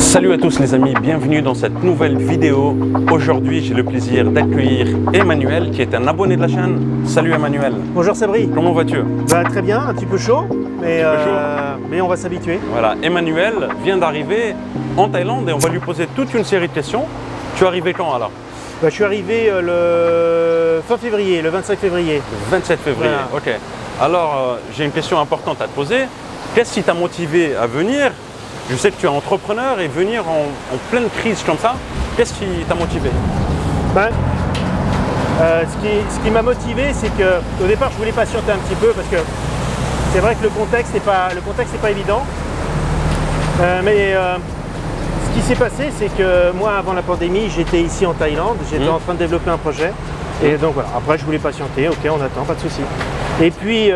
Salut à tous les amis, bienvenue dans cette nouvelle vidéo. Aujourd'hui, j'ai le plaisir d'accueillir Emmanuel qui est un abonné de la chaîne. Salut Emmanuel. Bonjour Sabri. Comment vas-tu? Très bien, un petit peu chaud, mais on va s'habituer. Voilà, Emmanuel vient d'arriver en Thaïlande et on va lui poser toute une série de questions. Tu es arrivé quand alors? Je suis arrivé le fin février, le 25 février. Le 27 février, voilà. Ok. Alors, j'ai une question importante à te poser. Qu'est-ce qui t'a motivé à venir? Je sais que tu es entrepreneur et venir en pleine crise comme ça, qu'est-ce qui t'a motivé? Ce qui m'a motivé, c'est qu'au départ, je voulais patienter un petit peu parce que c'est vrai que le contexte n'est pas évident. Ce qui s'est passé, c'est que moi, avant la pandémie, j'étais ici en Thaïlande, j'étais en train de développer un projet. Et donc voilà, après je voulais patienter, ok, on attend, pas de souci. Et puis,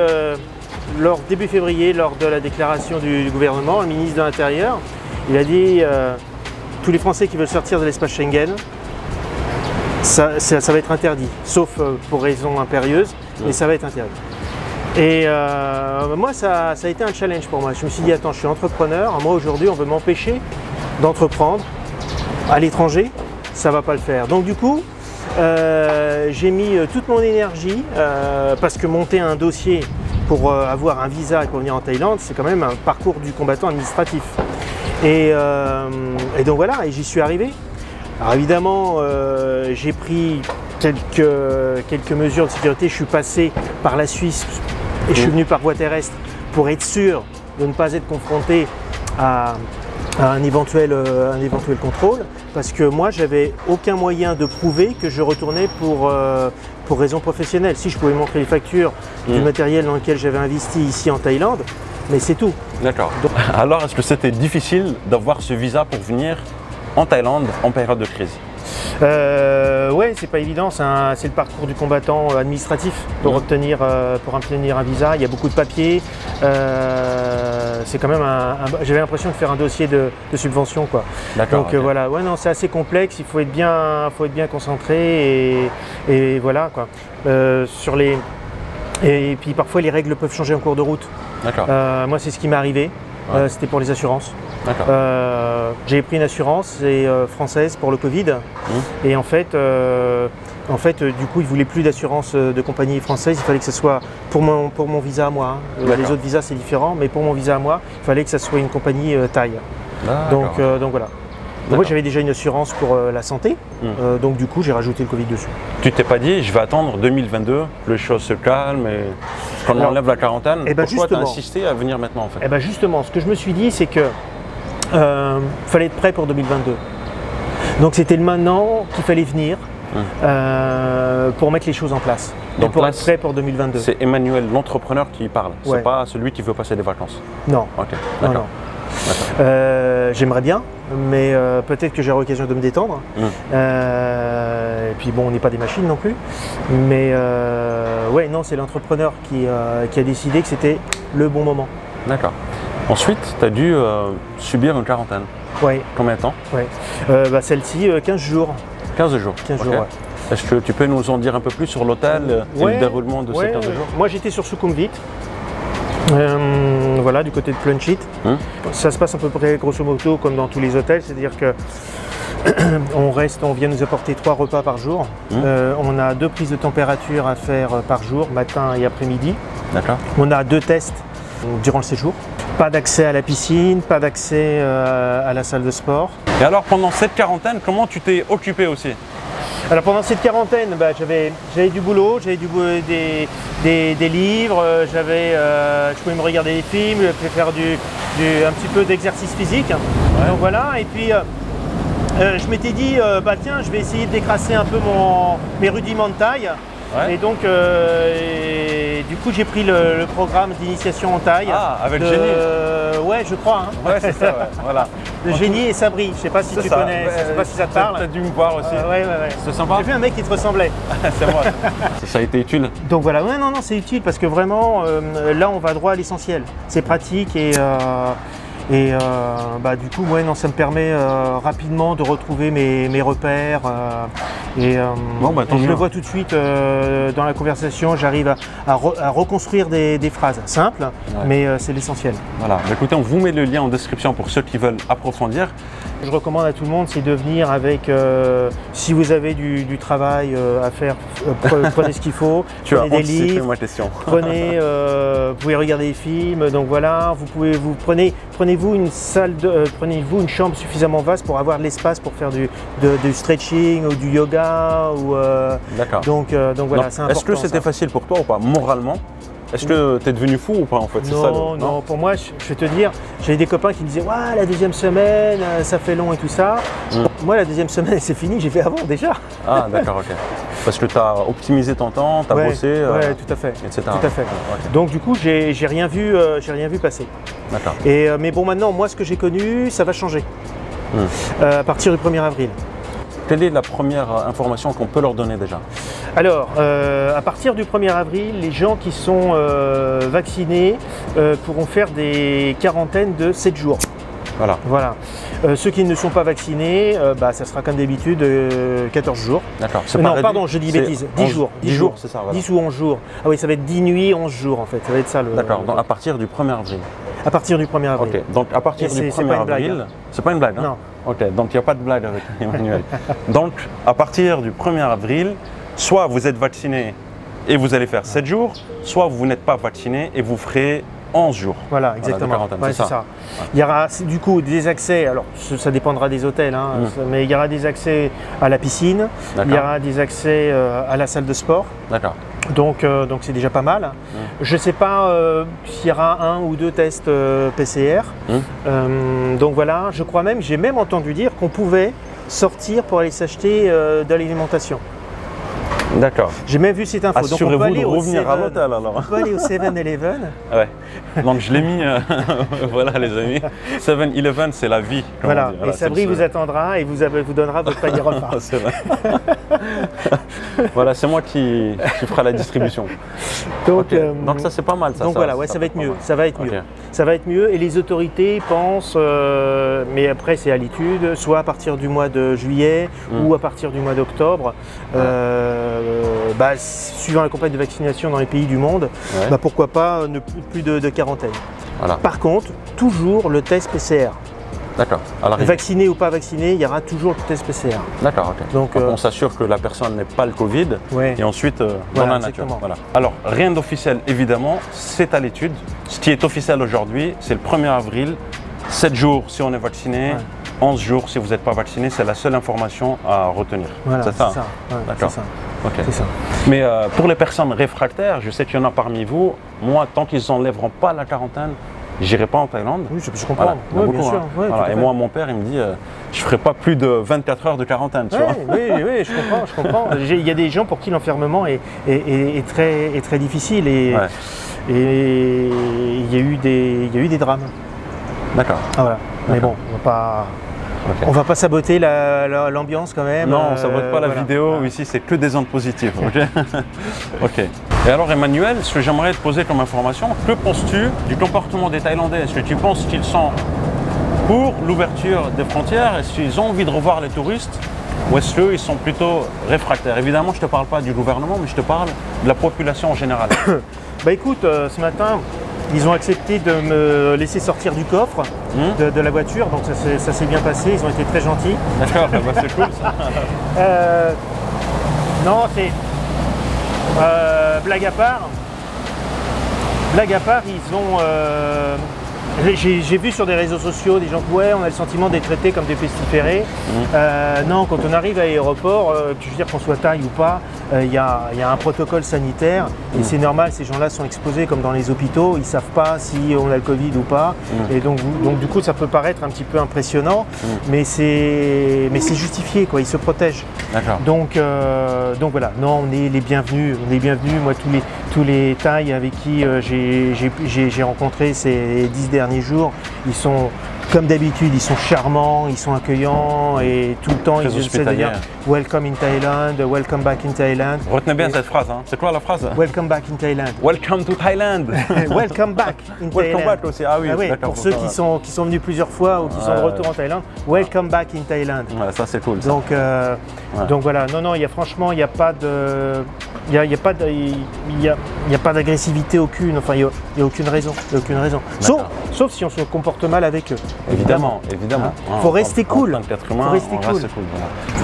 début février, lors de la déclaration du gouvernement, le ministre de l'Intérieur, il a dit tous les Français qui veulent sortir de l'espace Schengen, ça va être interdit, sauf pour raisons impérieuses, mais ça va être interdit. Et moi, ça a été un challenge pour moi. Je me suis dit, attends, je suis entrepreneur, moi aujourd'hui, on veut m'empêcher d'entreprendre à l'étranger, ça ne va pas le faire. Donc du coup, j'ai mis toute mon énergie, parce que monter un dossier pour avoir un visa et pour venir en Thaïlande, c'est quand même un parcours du combattant administratif. Et donc voilà, et j'y suis arrivé. Alors évidemment, j'ai pris quelques mesures de sécurité. Je suis passé par la Suisse et je suis venu par voie terrestre pour être sûr de ne pas être confronté à un éventuel contrôle, parce que moi j'avais aucun moyen de prouver que je retournais pour raison professionnelle. Si je pouvais montrer les factures du matériel dans lequel j'avais investi ici en Thaïlande, mais c'est tout. D'accord. Alors est-ce que c'était difficile d'avoir ce visa pour venir en Thaïlande en période de crise? Ouais, c'est pas évident, c'est le parcours du combattant administratif pour obtenir un visa. Il y a beaucoup de papiers. C'est quand même j'avais l'impression de faire un dossier de subvention, quoi. Donc okay. Voilà, ouais, non, c'est assez complexe. Il faut être bien concentré et voilà, quoi. Et puis parfois les règles peuvent changer en cours de route. Moi, c'est ce qui m'est arrivé. C'était pour les assurances. J'ai pris une assurance française pour le Covid et en fait, du coup, ils ne voulaient plus d'assurance de compagnie française. Il fallait que ce soit pour mon visa à moi. Les autres visas, c'est différent, mais pour mon visa à moi, il fallait que ce soit une compagnie thaï. Donc voilà. Moi, j'avais déjà une assurance pour la santé, donc du coup, j'ai rajouté le Covid dessus. Tu t'es pas dit, je vais attendre 2022, les choses se calment et qu'on enlève la quarantaine? Pourquoi tu as insisté à venir maintenant en fait? Justement, ce que je me suis dit, c'est que fallait être prêt pour 2022. Donc c'était le maintenant qu'il fallait venir pour mettre les choses en place. Donc pour être prêt pour 2022. C'est Emmanuel l'entrepreneur qui parle, c'est pas celui qui veut passer des vacances? Non. Ok, d'accord. J'aimerais bien, mais peut-être que j'aurai l'occasion de me détendre. Et puis bon, on n'est pas des machines non plus. Mais ouais, non, c'est l'entrepreneur qui a décidé que c'était le bon moment. D'accord. Ensuite, tu as dû subir une quarantaine. Oui. Combien de temps? Celle-ci, 15 jours. 15 jours. 15 jours, ouais. Est-ce que tu peux nous en dire un peu plus sur l'hôtel et le déroulement de ces 15 jours? Moi, j'étais sur Sukhumvit. Voilà, du côté de Plunchit. Ça se passe à peu près grosso modo comme dans tous les hôtels, c'est-à-dire que on vient nous apporter 3 repas par jour. On a 2 prises de température à faire par jour, matin et après-midi. D'accord. On a 2 tests durant le séjour. Pas d'accès à la piscine, pas d'accès à la salle de sport. Et alors pendant cette quarantaine, comment tu t'es occupé aussi? Alors pendant cette quarantaine, j'avais du boulot, j'avais des livres, je pouvais me regarder des films, je pouvais faire un petit peu d'exercice physique. Donc voilà, et puis je m'étais dit, tiens, je vais essayer de décrasser un peu mes rudiments de taille. Et donc, du coup, j'ai pris le programme d'initiation en taille. Ah, avec Génie. Ouais, je crois. Ouais, c'est ça, ouais. Voilà. De Génie et Sabri. Je ne sais pas si tu connais, je ne sais pas si ça te parle. Tu as dû me voir aussi. Ouais. C'est sympa. J'ai vu un mec qui te ressemblait. C'est moi. Ça a été utile. Donc voilà, ouais, non, c'est utile parce que vraiment, là, on va droit à l'essentiel. C'est pratique et du coup, ouais, non, ça me permet rapidement de retrouver mes repères Et tant je mieux. le vois tout de suite dans la conversation, j'arrive à reconstruire des phrases simples, mais c'est l'essentiel. Voilà, écoutez, on vous met le lien en description pour ceux qui veulent approfondir. Je recommande à tout le monde, c'est de venir avec, si vous avez du travail à faire, prenez ce qu'il faut, Tu as prenez des anticipé livres, ma question. vous pouvez regarder des films, donc voilà, prenez-vous une chambre suffisamment vaste pour avoir de l'espace pour faire du stretching ou du yoga. D'accord. Donc voilà, c'est important. Est-ce que c'était facile pour toi ou pas, moralement? Est-ce que tu es devenu fou ou pas en fait? Non, pour moi, je vais te dire, j'ai des copains qui me disaient ouais, la deuxième semaine, ça fait long et tout ça. Moi, la deuxième semaine, c'est fini, j'ai fait avant déjà. Ah, d'accord, ok. Parce que tu as optimisé ton temps, tu as bossé, ouais, tout à fait. etc. Tout à fait. Okay. Donc, du coup, j'ai rien vu passer. D'accord. Mais bon, maintenant, moi, ce que j'ai connu, ça va changer à partir du 1er avril. Quelle est la première information qu'on peut leur donner déjà? Alors, à partir du 1er avril, les gens qui sont vaccinés pourront faire des quarantaines de 7 jours. Voilà. Ceux qui ne sont pas vaccinés, ça sera comme d'habitude 14 jours. D'accord. Non, pardon, je dis bêtise. 10 jours. 10 jours, c'est ça. Voilà. 10 ou 11 jours. Ah oui, ça va être 10 nuits, 11 jours en fait. Ça va être ça le. D'accord, donc à partir du 1er avril. À partir du 1er avril. Ok, donc à partir du 1er avril. C'est pas une blague, hein? Non. Ok, donc il n'y a pas de blague avec Emmanuel. Donc à partir du 1er avril, soit vous êtes vacciné et vous allez faire 7 jours, soit vous n'êtes pas vacciné et vous ferez 11 jours. Voilà, exactement. Voilà, c'est ça. Il y aura du coup des accès, alors ça dépendra des hôtels, mais il y aura des accès à la piscine, il y aura des accès à la salle de sport. D'accord. Donc c'est déjà pas mal. Je ne sais pas s'il y aura 1 ou 2 tests PCR. Donc voilà, je crois même, j'ai même entendu dire qu'on pouvait sortir pour aller s'acheter de l'alimentation. D'accord. J'ai même vu cette info. Assurez-vous de revenir à l'hôtel alors. On peut aller au 7-Eleven. Ouais. Donc je l'ai mis, voilà les amis. 7-Eleven, c'est la vie. Voilà. Et Sabri vous attendra et vous donnera votre panier repas. C'est vrai. Voilà, c'est moi qui fera la distribution. Donc ça c'est pas mal ça. Donc voilà, ça va être mieux. Ça va être mieux. Ça va être mieux et les autorités pensent, mais après c'est à l'étude, soit à partir du mois de juillet ou à partir du mois d'octobre. Suivant la campagne de vaccination dans les pays du monde, pourquoi pas ne plus de quarantaine. Voilà. Par contre, toujours le test PCR. D'accord. Vacciné ou pas vacciné, il y aura toujours le test PCR. D'accord, ok. Donc on s'assure que la personne n'ait pas le Covid et ensuite dans la nature. Voilà. Alors rien d'officiel évidemment, c'est à l'étude. Ce qui est officiel aujourd'hui, c'est le 1er avril, 7 jours si on est vacciné. 11 jours si vous n'êtes pas vacciné, c'est la seule information à retenir. Voilà, c'est ça. D'accord. Okay. C'est ça. Mais pour les personnes réfractaires, je sais qu'il y en a parmi vous, moi tant qu'ils n'enlèveront pas la quarantaine, j'irai pas en Thaïlande. Oui, je comprends. Voilà, bien sûr. Et moi, mon père, il me dit, je ferai pas plus de 24 heures de quarantaine. Tu vois. Oui, je comprends. Il y a des gens pour qui l'enfermement est très difficile et il y a eu des drames. D'accord. Voilà. Mais bon, on va pas saboter l'ambiance quand même. Non, on ne sabote pas la vidéo. Ici, c'est que des ondes positives. Ok. Et alors, Emmanuel, ce que j'aimerais te poser comme information, que penses-tu du comportement des Thaïlandais? Est-ce que tu penses qu'ils sont pour l'ouverture des frontières? Est-ce qu'ils ont envie de revoir les touristes? Ou est-ce qu'ils sont plutôt réfractaires? Évidemment, je ne te parle pas du gouvernement, mais je te parle de la population en général. Écoute, ce matin, ils ont accepté de me laisser sortir du coffre de la voiture, donc ça s'est bien passé, ils ont été très gentils. D'accord, c'est cool ça. Non, c'est... blague à part, ils ont... J'ai vu sur des réseaux sociaux des gens qui on a le sentiment d'être traités comme des pestiférés. Non, quand on arrive à l'aéroport, je veux dire qu'on soit Thaï ou pas, il y a un protocole sanitaire et c'est normal, ces gens-là sont exposés comme dans les hôpitaux, ils ne savent pas si on a le Covid ou pas. Et donc du coup ça peut paraître un petit peu impressionnant, mais c'est justifié, quoi, ils se protègent. Donc voilà, non, on est les bienvenus, moi tous les Thaïs avec qui j'ai rencontré ces 10 derniers jours, ils sont comme d'habitude, ils sont charmants, ils sont accueillants et tout le temps Très ils essaient de dire Welcome in Thailand, Welcome back in Thailand. Retenez bien cette phrase, hein. C'est quoi la phrase? Welcome back in Thailand. Welcome to Thailand. Welcome back in Thailand. Welcome back aussi, ah oui, pour ceux qui sont venus plusieurs fois ou qui sont de retour en Thaïlande, Welcome back in Thailand. Ouais, ça c'est cool. Ça. Donc voilà, non, franchement, il n'y a pas de... Il n'y a pas d'agressivité aucune, enfin il n'y a aucune raison. Sauf si on se comporte mal avec eux. Évidemment. Il faut rester cool. Voilà.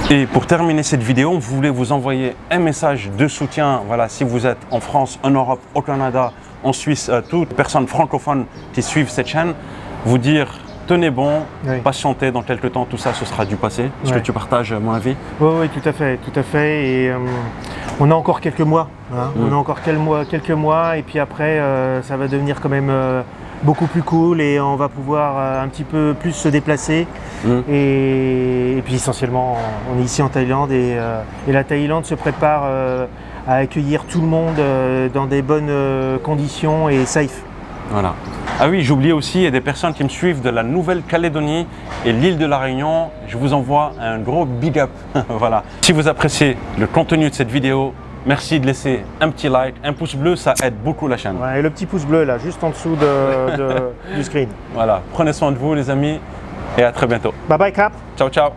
Et pour terminer cette vidéo, on voulait vous envoyer un message de soutien. Voilà, si vous êtes en France, en Europe, au Canada, en Suisse, toutes les personnes francophones qui suivent cette chaîne, vous dire tenez bon, patientez, dans quelques temps tout ça ce sera du passé. Est-ce que tu partages mon avis? Oui, tout à fait. Et on a encore quelques mois. Hein. On a encore quelques mois et puis après ça va devenir quand même beaucoup plus cool et on va pouvoir un petit peu plus se déplacer. Et puis essentiellement, on est ici en Thaïlande et la Thaïlande se prépare à accueillir tout le monde dans des bonnes conditions et safe. Voilà. Ah oui, j'oubliais aussi, il y a des personnes qui me suivent de la Nouvelle-Calédonie et l'île de la Réunion. Je vous envoie un gros big up. Voilà. Si vous appréciez le contenu de cette vidéo, merci de laisser un petit like, un pouce bleu, ça aide beaucoup la chaîne. Ouais, et le petit pouce bleu là, juste en dessous du screen. Voilà, prenez soin de vous les amis et à très bientôt. Bye bye Cap. Ciao, ciao.